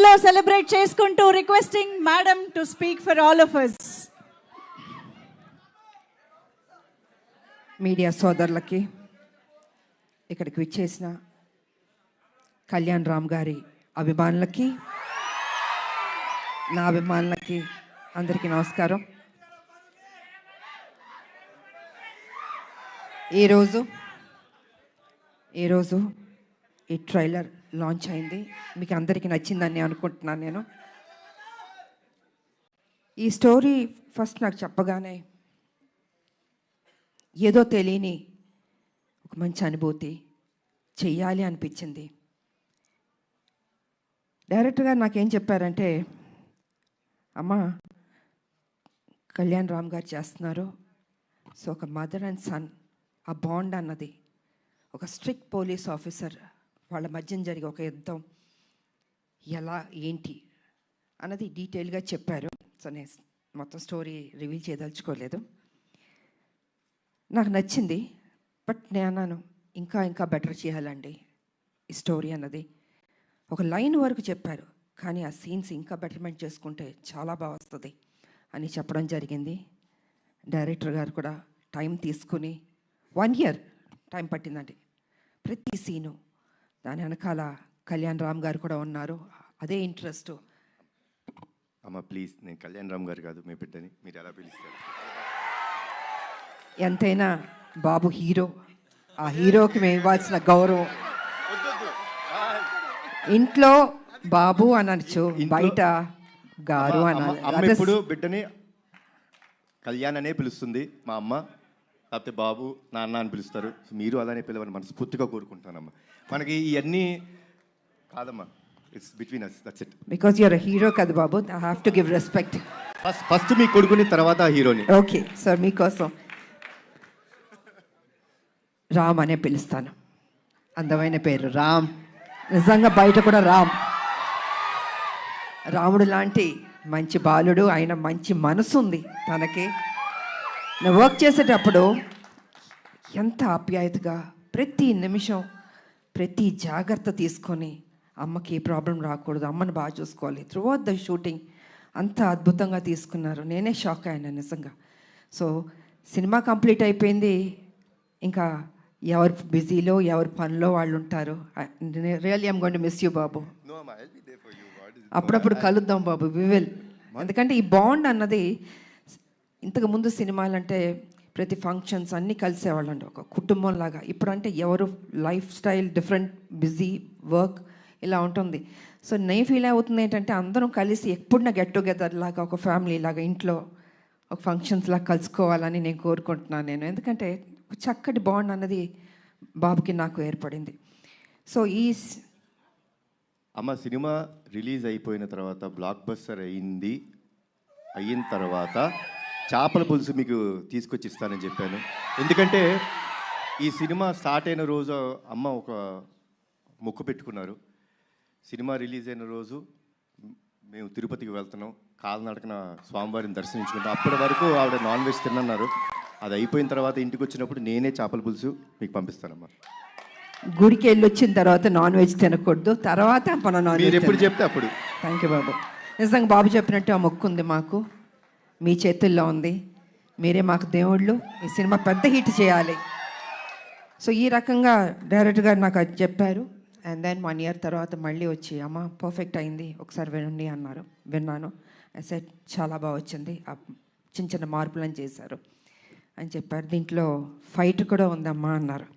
లో సెలబ్రేట్ చేసుకుంటూ requesting madam to speak for all of us. Media సోదరులకి, ఇక్కడికి విచ్చేసిన కళ్యాణ్ రామ్ గారి అభిమానులకి, నా అభిమానులకి అందరికీ నమస్కారం. ఈరోజు ఈ ట్రైలర్ లాంచ్ అయింది. మీకు అందరికీ నచ్చిందని అనుకుంటున్నాను. నేను ఈ స్టోరీ ఫస్ట్ నాకు చెప్పగానే ఏదో తెలియని ఒక మంచి అనుభూతి, చెయ్యాలి అనిపించింది. డైరెక్టర్ గారు నాకేం చెప్పారంటే, అమ్మ కళ్యాణ్ రామ్ గారు చేస్తున్నారు, సో ఒక మదర్ అండ్ సన్ ఆ బాండ్ అన్నది, ఒక స్ట్రిక్ట్ పోలీస్ ఆఫీసర్ వాళ్ళ మధ్యన జరిగే ఒక యుద్ధం ఎలా ఏంటి అన్నది డీటెయిల్గా చెప్పారు. సో నేను మొత్తం స్టోరీ రివీల్ చేయదలుచుకోలేదు. నాకు నచ్చింది. బట్ నేను అన్నాను, ఇంకా బెటర్ చేయాలండి ఈ స్టోరీ అన్నది. ఒక లైన్ వరకు చెప్పారు, కానీ ఆ సీన్స్ ఇంకా బెటర్మెంట్ చేసుకుంటే చాలా బాగా వస్తుంది అని చెప్పడం జరిగింది. డైరెక్టర్ గారు కూడా టైం తీసుకుని 1 year టైం పట్టిందండి. ప్రతి సీను దాని వెనకాల కళ్యాణ్ రామ్ గారు కూడా ఉన్నారు. అదే ఇంట్రెస్ట్. అమ్మ ప్లీజ్, నేను కళ్యాణ్ రామ్ గారు కాదు, మీ బిడ్డని, మీరు ఎలా పిలుస్తారు? ఎంతైనా బాబు హీరో, ఆ హీరోకి మేము ఇవ్వాల్సిన గౌరవం. ఇంట్లో బాబు అనొచ్చు, బయట గారు అనాలి. అమ్మ ఇప్పుడు బిడ్డని కళ్యాణ్ అనే పిలుస్తుంది మా అమ్మ, లేకపోతే బాబు నాన్న అని పిలుస్తారు. మీరు అలానే పిలవని మనస్ఫూర్తిగా కోరుకుంటానమ్మా. మనకి ఇవన్నీ కాదమ్మా, it's between us, that's it. Because you're a hero కదా బాబు, I have to give respect. First మీ కొడుకుని, తర్వాత హీరోని. ఓకే సార్, మీకోసం రామ్ అనే పిలుస్తాను. అందమైన పేరు రామ్. నిజంగా బయట కూడా రాముడు లాంటి మంచి బాలుడు, ఆయన మంచి మనసు ఉంది తనకి. నేను వర్క్ చేసేటప్పుడు ఎంత ఆప్యాయతగా, ప్రతి నిమిషం ప్రతి జాగ్రత్త తీసుకొని, అమ్మకి ఏ ప్రాబ్లం రాకూడదు, అమ్మని బాగా చూసుకోవాలి. త్రూఅవుట్ ద షూటింగ్ అంత అద్భుతంగా తీసుకున్నారు. నేనే షాక్ అయ్యాను నిజంగా. సో సినిమా కంప్లీట్ అయిపోయింది. ఇంకా ఎవరు బిజీలో, ఎవరి పనిలో వాళ్ళు ఉంటారు. Really I'm going to miss you బాబు. అప్పుడప్పుడు కలుద్దాం బాబు, వి విల్. ఎందుకంటే ఈ బాండ్ అన్నది, ఇంతకుముందు సినిమాలంటే ప్రతి ఫంక్షన్స్ అన్నీ కలిసేవాళ్ళండి ఒక కుటుంబంలాగా. ఇప్పుడంటే ఎవరు life style different, busy, work ఇలా ఉంటుంది. సో నేను ఫీల్ అవుతుంది ఏంటంటే, అందరం కలిసి ఎప్పుడైనా గెట్ టుగెదర్ లాగా, ఒక ఫ్యామిలీ లాగా ఇంట్లో ఒక ఫంక్షన్స్ లాగా కలుసుకోవాలని నేను కోరుకుంటున్నాను నేను. ఎందుకంటే ఒక చక్కటి బాండ్ అన్నది బాబుకి నాకు ఏర్పడింది. సో అమ్మ సినిమా రిలీజ్ అయిపోయిన తర్వాత, బ్లాక్ బస్టర్ అయిన తర్వాత చేపల పులుసు మీకు తీసుకొచ్చి ఇస్తానని చెప్పాను. ఎందుకంటే ఈ సినిమా స్టార్ట్ అయిన రోజు అమ్మ ఒక మొక్కు పెట్టుకున్నారు. సినిమా రిలీజ్ అయిన రోజు మేము తిరుపతికి వెళ్తున్నాం, కాలినడకన స్వామివారిని దర్శించుకుంటాం. అప్పటి వరకు ఆవిడ నాన్ వెజ్ తినన్నారు. అది అయిపోయిన తర్వాత ఇంటికి వచ్చినప్పుడు నేనే చేపల పులుసు మీకు పంపిస్తానమ్మా. గుడికి వెళ్ళి వచ్చిన తర్వాత నాన్ వెజ్ తినకూడదు, తర్వాత మన నాన్ వెజ్ ఎప్పుడు చెప్తే అప్పుడు. థ్యాంక్ యూ బాబు. నిజంగా బాబు చెప్పినట్టు ఆ మొక్కు ఉంది మాకు, మీ చేతుల్లో ఉంది. మీరే మాకు దేవుళ్ళు. ఈ సినిమా పెద్ద హిట్ చేయాలి. సో ఈ రకంగా డైరెక్టర్ గారు నాకు అది చెప్పారు. అండ్ దెన్ 1 year తర్వాత మళ్ళీ వచ్చి, అమ్మ పర్ఫెక్ట్ అయింది, ఒకసారి వినండి అన్నారు. విన్నాను. సెట్ చాలా బాగా వచ్చింది, చిన్న మార్పులను చేశారు అని చెప్పారు. దీంట్లో ఫైట్ కూడా ఉందమ్మా అన్నారు.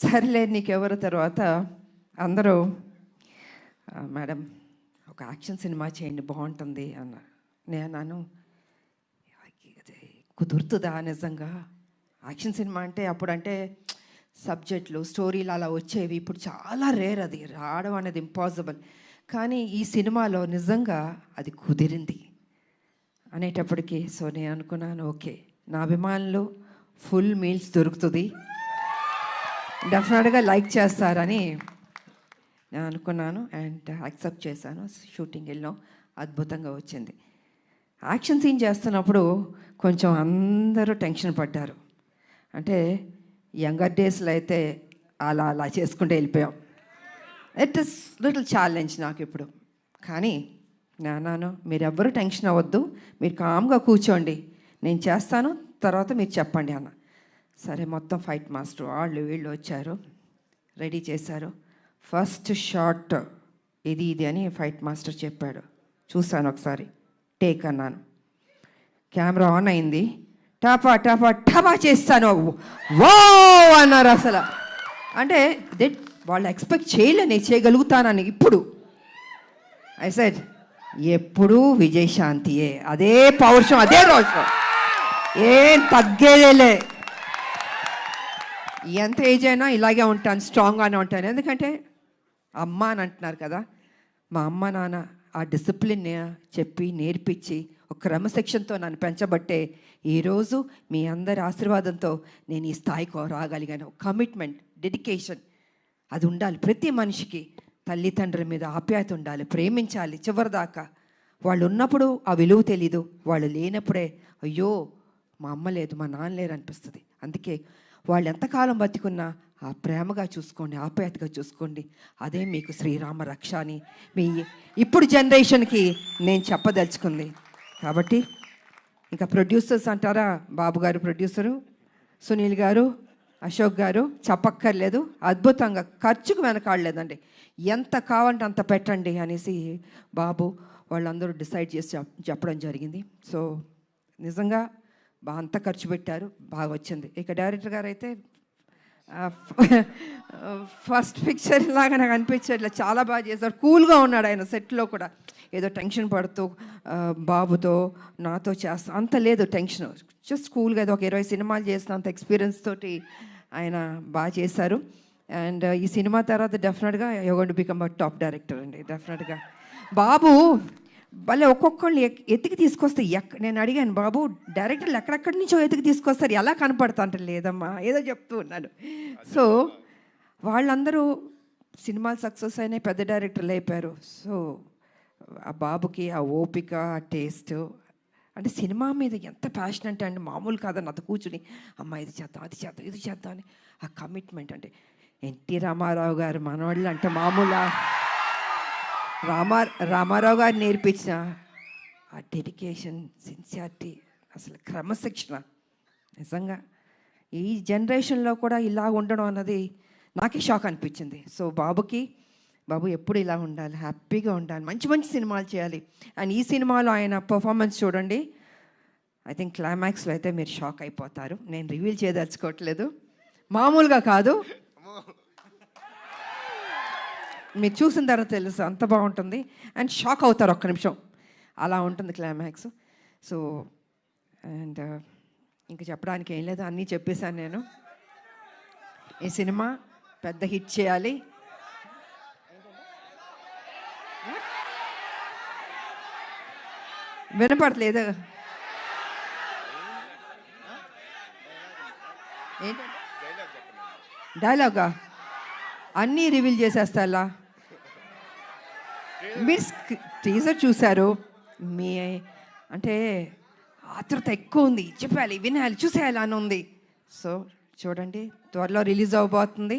సరేలే నీకెవరు. తర్వాత అందరూ, మేడం ఒక యాక్షన్ సినిమా చేయండి బాగుంటుంది అన్నారు. నేను అన్నాను, కుదురుతుందా నిజంగా? యాక్షన్ సినిమా అంటే అప్పుడంటే సబ్జెక్టులు, స్టోరీలు అలా వచ్చేవి. ఇప్పుడు చాలా రేర్, అది రావడం అనేది ఇంపాసిబుల్. కానీ ఈ సినిమాలో నిజంగా అది కుదిరింది అనేటప్పటికీ, సో నేను అనుకున్నాను, ఓకే నా అభిమానులు ఫుల్ మీల్స్ దొరుకుతుంది, డెఫినెట్గా లైక్ చేస్తారని నేను అనుకున్నాను. అండ్ యాక్సెప్ట్ చేశాను. షూటింగ్ వెళ్ళాం, అద్భుతంగా వచ్చింది. యాక్షన్ సీన్ చేస్తున్నప్పుడు కొంచెం అందరూ టెన్షన్ పడ్డారు. అంటే యంగర్ డేస్లో అయితే అలా చేసుకుంటూ వెళ్ళిపోయాం. ఇట్ ఇస్ లిటిల్ ఛాలెంజ్ నాకు ఇప్పుడు. కానీ నాన్న మీరెవ్వరూ టెన్షన్ అవ్వద్దు, మీరు కామ్గా కూర్చోండి, నేను చేస్తాను, తర్వాత మీరు చెప్పండి అన్న. సరే మొత్తం ఫైట్ మాస్టర్ వాళ్ళు వీళ్ళు వచ్చారు, రెడీ చేశారు. ఫస్ట్ షాట్ ఇది అని ఫైట్ మాస్టర్ చెప్పాడు. చూశాను ఒకసారి, టేక్ అన్నాను. కెమెరా ఆన్ అయింది. టపా టపా టపా చేస్తాను. వో అన్నారు అసలు. అంటే వాళ్ళు ఎక్స్పెక్ట్ చేయలే నేను చేయగలుగుతానని. ఇప్పుడు ఐ సెడ్ ఎప్పుడూ విజయశాంతియే, అదే పౌరుషం, అదే రోషం, ఏం తగ్గేదేలే. ఎంత ఏజ్ అయినా ఇలాగే ఉంటాను, స్ట్రాంగ్గానే ఉంటాను. ఎందుకంటే అమ్మ అని అంటున్నారు కదా, మా అమ్మ నాన్న ఆ డిసిప్లిన్ చెప్పి నేర్పించి ఒక క్రమశిక్షణతో నన్ను పెంచబట్టే ఈరోజు మీ అందరి ఆశీర్వాదంతో నేను ఈ స్థాయికి రాగలిగాను. కమిట్మెంట్, డెడికేషన్ అది ఉండాలి ప్రతి మనిషికి. తల్లిదండ్రుల మీద ఆప్యాయత ఉండాలి, ప్రేమించాలి చివరిదాకా. వాళ్ళు ఉన్నప్పుడు ఆ విలువ తెలీదు, వాళ్ళు లేనప్పుడే అయ్యో మా అమ్మ లేదు, మా నాన్న లేరు అనిపిస్తుంది. అందుకే వాళ్ళు ఎంతకాలం బతికున్నా ఆ ప్రేమగా చూసుకోండి, ఆప్యాయతగా చూసుకోండి. అదే మీకు శ్రీరామ రక్ష అని మీ ఇప్పుడు జనరేషన్కి నేను చెప్పదలుచుకుంది. కాబట్టి ఇంకా ప్రొడ్యూసర్స్ అంటారా, బాబు గారు ప్రొడ్యూసరు, సునీల్ గారు, అశోక్ గారు చెప్పక్కర్లేదు, అద్భుతంగా ఖర్చుకు వెనకాడలేదండి. ఎంత కావాలంటే అంత పెట్టండి అనేసి బాబు వాళ్ళందరూ డిసైడ్ చేసి చెప్పడం జరిగింది. సో నిజంగా అంత ఖర్చు పెట్టారు, బాగా వచ్చింది. ఇక డైరెక్టర్ గారు అయితే ఫస్ట్ పిక్చర్ లాగా నాకు అనిపించట్లే, చాలా బాగా చేశారు. కూల్గా ఉన్నాడు ఆయన సెట్లో కూడా, ఏదో టెన్షన్ పడుతూ బాబుతో నాతో చేస్తా అంత లేదు టెన్షన్, జస్ట్ కూల్గా ఏదో ఒక 20 సినిమాలు చేసిన అంత ఎక్స్పీరియన్స్ తోటి ఆయన బాగా చేశారు. అండ్ ఈ సినిమా తర్వాత డెఫినెట్గా you going to become a top director అండి, డెఫినెట్గా. బాబు భలే ఒక్కొక్కళ్ళు ఎతికి తీసుకొస్తే నేను అడిగాను, బాబు డైరెక్టర్లు ఎక్కడెక్కడి నుంచో ఎతికి తీసుకొస్తారు, ఎలా కనపడతా అంటే లేదమ్మా ఏదో చెప్తూ ఉన్నాను. సో వాళ్ళందరూ సినిమాలు సక్సెస్ అయినాయి, పెద్ద డైరెక్టర్లు అయిపోయారు. సో ఆ బాబుకి ఆ ఓపిక, ఆ టేస్ట్, అంటే సినిమా మీద ఎంత ప్యాషన్ అంటే అండి మామూలు కాదని అంత కూర్చుని అమ్మ ఇది చేద్దాం, అది చేద్దాం, ఇది చేద్దాం అని ఆ కమిట్మెంట్. అంటే ఎన్టీ రామారావు గారు మనవాళ్ళు అంటే మామూలు రామారావు గారు నేర్పించిన ఆ డెడికేషన్, సిన్సియారిటీ, అసలు క్రమశిక్షణ నిజంగా ఈ జనరేషన్లో కూడా ఇలా ఉండడం అన్నది నాకే షాక్ అనిపించింది. సో బాబు ఎప్పుడు ఇలా ఉండాలి, హ్యాపీగా ఉండాలి, మంచి మంచి సినిమాలు చేయాలి. అండ్ ఈ సినిమాలో ఆయన పర్ఫార్మెన్స్ చూడండి, ఐ థింక్ క్లైమాక్స్లో అయితే మీరు షాక్ అయిపోతారు. నేను రివీల్ చేయదలుచుకోవట్లేదు, మామూలుగా కాదు, మీరు చూసిన తర్వాత తెలుసు అంత బాగుంటుంది. అండ్ షాక్ అవుతారు ఒక్క నిమిషం, అలా ఉంటుంది క్లైమాక్స్. సో అండ్ ఇంకా చెప్పడానికి ఏం లేదు, అన్నీ చెప్పేశాను నేను. ఈ సినిమా పెద్ద హిట్ చేయాలి. వినపడలేదు ఏంటి డైలాగా, అన్నీ రివీల్ చేసేస్తా. మీరు టీజర్ చూశారు, మీ అంటే ఆతృత ఎక్కువ ఉంది, చెప్పాలి, వినాలి, చూసేయాలి అని ఉంది. సో చూడండి, త్వరలో రిలీజ్ అవ్వబోతుంది,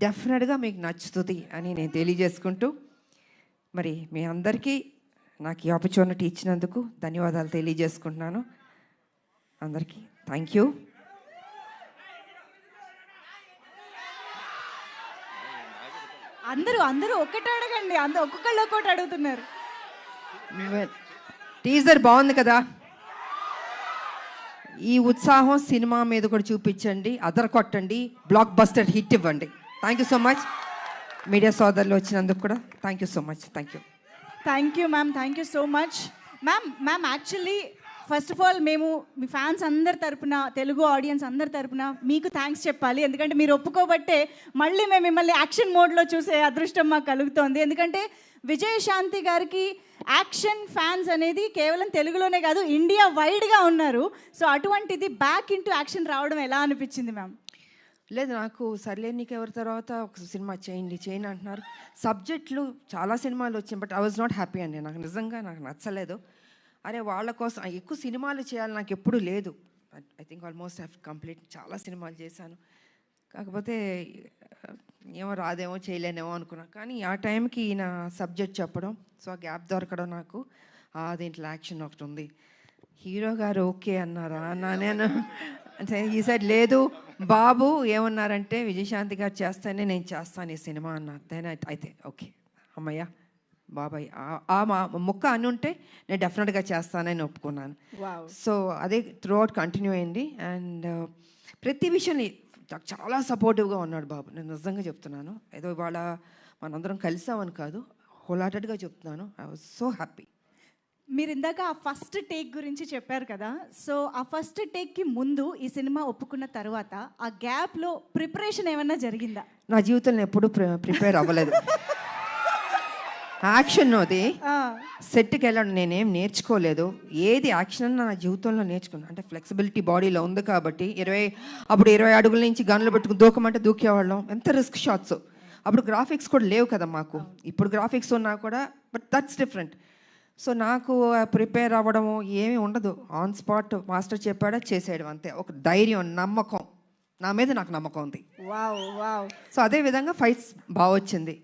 డెఫినెట్గా మీకు నచ్చుతుంది అని నేను తెలియజేసుకుంటూ, మరి మీ అందరికీ నాకు ఈ ఆపర్చునిటీ ఇచ్చినందుకు ధన్యవాదాలు తెలియజేసుకుంటున్నాను. అందరికీ థ్యాంక్ యూ. అందరూ ఒక్కటి అడగండి, ఒక్కొక్కళ్ళు ఒక్కటి అడుగుతున్నారు. టీజర్ బాగుంది కదా, ఈ ఉత్సాహం సినిమా మీద కూడా చూపించండి, అదర కొట్టండి, బ్లాక్ బస్టర్ హిట్ ఇవ్వండి. Thank you so much. Media సోదరులు వచ్చినందుకు కూడా thank you so much. Thank you ma'am, thank you so much. Ma'am actually first of all మేము మీ ఫ్యాన్స్ అందరి తరపున, తెలుగు ఆడియన్స్ అందరి తరపున మీకు థ్యాంక్స్ చెప్పాలి. ఎందుకంటే మీరు ఒప్పుకోబట్టే మళ్ళీ మేము మిమ్మల్ని యాక్షన్ మోడ్లో చూసే అదృష్టం మాకు కలుగుతోంది. ఎందుకంటే విజయశాంతి గారికి యాక్షన్ ఫ్యాన్స్ అనేది కేవలం తెలుగులోనే కాదు, ఇండియా వైడ్గా ఉన్నారు. సో అటువంటిది బ్యాక్ ఇంటూ యాక్షన్ రావడం ఎలా అనిపించింది మ్యామ్? లేదు, నాకు సర్లే నీకు ఎవరి తర్వాత ఒక సినిమా చేయండి అంటున్నారు. సబ్జెక్టులు చాలా సినిమాలు వచ్చాయి, but I was not happy అండి. నాకు నిజంగా నచ్చలేదు. అరే వాళ్ళ కోసం ఎక్కువ సినిమాలు చేయాలి నాకు ఎప్పుడూ లేదు. I think almost have complete చాలా సినిమాలు చేశాను. కాకపోతే ఏమో రాదేమో చేయలేనేమో అనుకున్నా, కానీ ఆ టైంకి ఈయన సబ్జెక్ట్ చెప్పడం, సో ఆ గ్యాప్ దొరకడం నాకు దీంట్లో యాక్షన్ ఒకటి ఉంది. హీరో గారు ఓకే అన్నారా అన్నా నేను, అంటే ఈ సైడ్ లేదు బాబు ఏమన్నారంటే విజయశాంతి గారు చేస్తేనే నేను చేస్తాను ఈ సినిమా అన్నారు. దెన్ అయితే ఓకే అమ్మయ్య బాబాయ్ ఆ ముక్క అని ఉంటే నేను డెఫినెట్గా చేస్తానని ఒప్పుకున్నాను. వావ్. సో అదే త్రూ అవుట్ కంటిన్యూ అయింది. అండ్ ప్రతి విషయాన్ని నాకు చాలా సపోర్టివ్గా ఉన్నాడు బాబు. నేను నిజంగా చెప్తున్నాను, ఏదో ఇవాళ మనందరం కలిసామని కాదు, హోల్ హార్టెడ్గా చెప్తున్నాను. I was so happy. మీరు ఇందాక ఆ ఫస్ట్ టేక్ గురించి చెప్పారు కదా, సో ఆ ఫస్ట్ టేక్కి ముందు ఈ సినిమా ఒప్పుకున్న తర్వాత ఆ గ్యాప్లో ప్రిపరేషన్ ఏమన్నా జరిగిందా? నా జీవితంలో ఎప్పుడూ ప్రిపేర్ అవ్వలేదు. యాక్షన్ అది సెట్కి వెళ్ళడం నేనేం నేర్చుకోలేదు. ఏది యాక్షన్ అన్న నా జీవితంలో నేర్చుకున్నాను. అంటే ఫ్లెక్సిబిలిటీ బాడీలో ఉంది కాబట్టి 20 అడుగుల నుంచి గన్నులు పెట్టుకుని దూకమంటే దూకేవాళ్ళం. ఎంత రిస్క్ షాట్స్. అప్పుడు గ్రాఫిక్స్ కూడా లేవు కదా మాకు. ఇప్పుడు గ్రాఫిక్స్ ఉన్నా కూడా, బట్ దట్స్ డిఫరెంట్. సో నాకు ప్రిపేర్ అవ్వడము ఏమీ ఉండదు. ఆన్ స్పాట్ మాస్టర్ చెప్పాడా చేసేయడం అంతే. ఒక ధైర్యం, నమ్మకం, నా మీద నాకు నమ్మకం ఉంది. Wow wow. సో అదే విధంగా ఫైట్స్ బాగా వచ్చింది.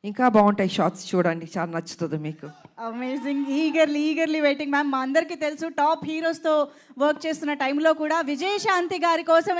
ఇంకా బాగుంటాయి షార్ట్స్, చూడండి, చాలా నచ్చుతుంది మీకు. అమేజింగ్. Eagerly waiting ma'am. మా అందరికీ తెలుసు టాప్ హీరోస్తో వర్క్ చేస్తున్న టైంలో కూడా విజయశాంతి గారి కోసం